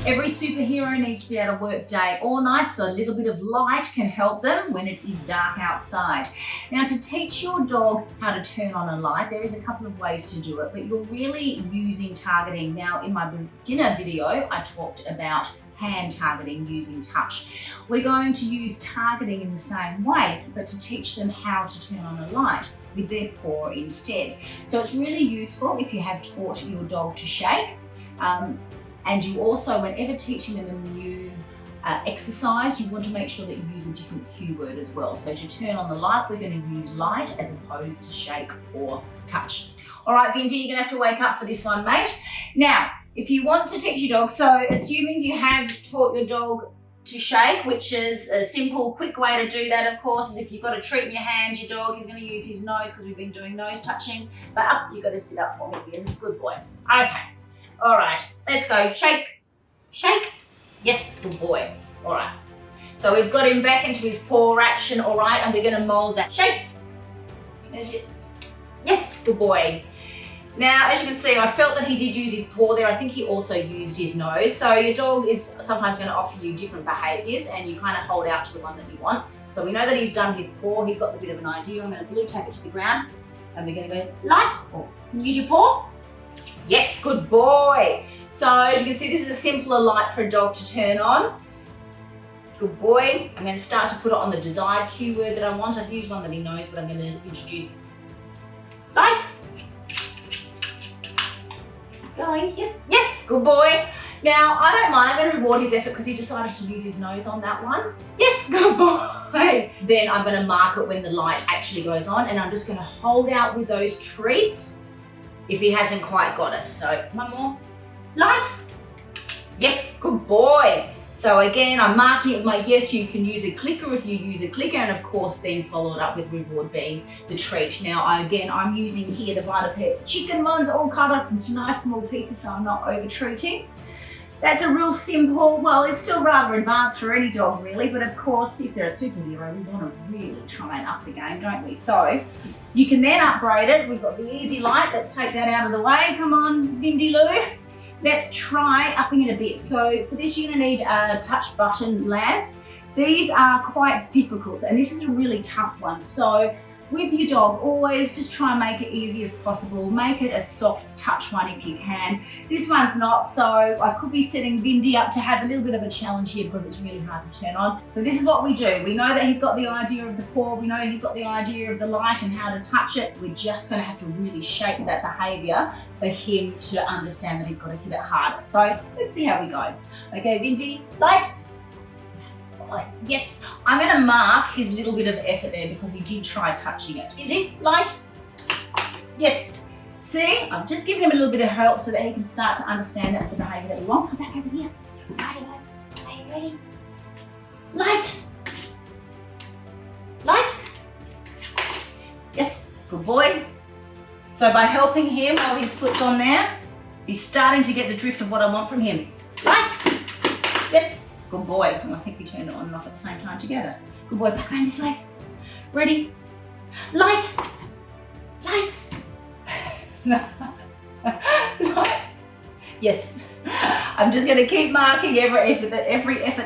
Every superhero needs to be able to work day or night, so a little bit of light can help them when it is dark outside. Now, to teach your dog how to turn on a light, there is a couple of ways to do it, but you're really using targeting. Now, in my beginner video, I talked about hand targeting using touch. We're going to use targeting in the same way, but to teach them how to turn on a light with their paw instead. So it's really useful if you have taught your dog to shake. And you also, whenever teaching them a new exercise, you want to make sure that you use a different cue word as well. So to turn on the light, we're going to use light as opposed to shake or touch. All right, Vindy, you're going to have to wake up for this one, mate. Now, if you want to teach your dog, so assuming you have taught your dog to shake, which is a simple, quick way to do that, of course, is if you've got a treat in your hand, your dog is going to use his nose because we've been doing nose touching. But up, you've got to sit up for me, Vince. Good boy. Okay. All right, let's go. Shake, shake. Yes, good boy. All right. So we've got him back into his paw action, all right, and we're going to mold that. Shake. There's your... Yes, good boy. Now, as you can see, I felt that he did use his paw there. I think he also used his nose. So your dog is sometimes going to offer you different behaviours and you kind of hold out to the one that you want. So we know that he's done his paw. He's got a bit of an idea. I'm going to blue tape it to the ground and we're going to go light. Oh, can you use your paw? Yes, good boy. So as you can see, this is a simpler light for a dog to turn on. Good boy. I'm going to start to put it on the desired cue word that I want. I've used one that he knows, but I'm going to introduce light. Going, yes, yes, good boy. Now, I don't mind, I'm going to reward his effort because he decided to use his nose on that one. Yes, good boy. Then I'm going to mark it when the light actually goes on and I'm just going to hold out with those treats if he hasn't quite got it. So, one more. Light. Yes, good boy. So again, I'm marking it with my yes, you can use a clicker if you use a clicker, and of course then follow it up with reward being the treat. Now I'm using here the Vitapet chicken ones all cut up into nice small pieces so I'm not over treating. That's a real simple, well, it's still rather advanced for any dog really, but of course if they're a superhero, we want to really try and up the game, don't we? So you can then upgrade it. We've got the easy light. Let's take that out of the way. Come on, Vindy Lou. Let's try upping it a bit. So for this, you're gonna need a touch button lamp. These are quite difficult, and this is a really tough one. So with your dog, always just try and make it easy as possible. Make it a soft touch one if you can. This one's not, so I could be setting Vindy up to have a little bit of a challenge here because it's really hard to turn on. So this is what we do. We know that he's got the idea of the paw, we know he's got the idea of the light and how to touch it. We're just gonna have to really shape that behavior for him to understand that he's got to hit it harder. So let's see how we go. Okay, Vindy, light. Yes, I'm going to mark his little bit of effort there because he did try touching it. Vindy, light. Yes. See, I've just given him a little bit of help so that he can start to understand that's the behaviour that we want. Come back over here. Righty, are you ready? Light. Light. Yes, good boy. So by helping him while his foot's on there, he's starting to get the drift of what I want from him. Light. Yes. Good boy. And I think we turned it on and off at the same time together. Good boy, back around this way. Ready? Light. Light. Light. Yes. I'm just going to keep marking every effort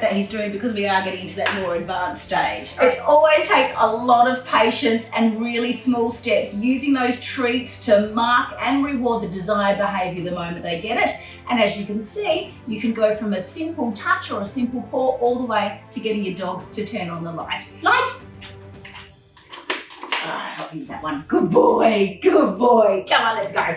that he's doing because we are getting into that more advanced stage. It always takes a lot of patience and really small steps, using those treats to mark and reward the desired behaviour the moment they get it. And as you can see, you can go from a simple touch or a simple paw all the way to getting your dog to turn on the light. Light. Oh, help me with that one. Good boy, good boy. Come on, let's go.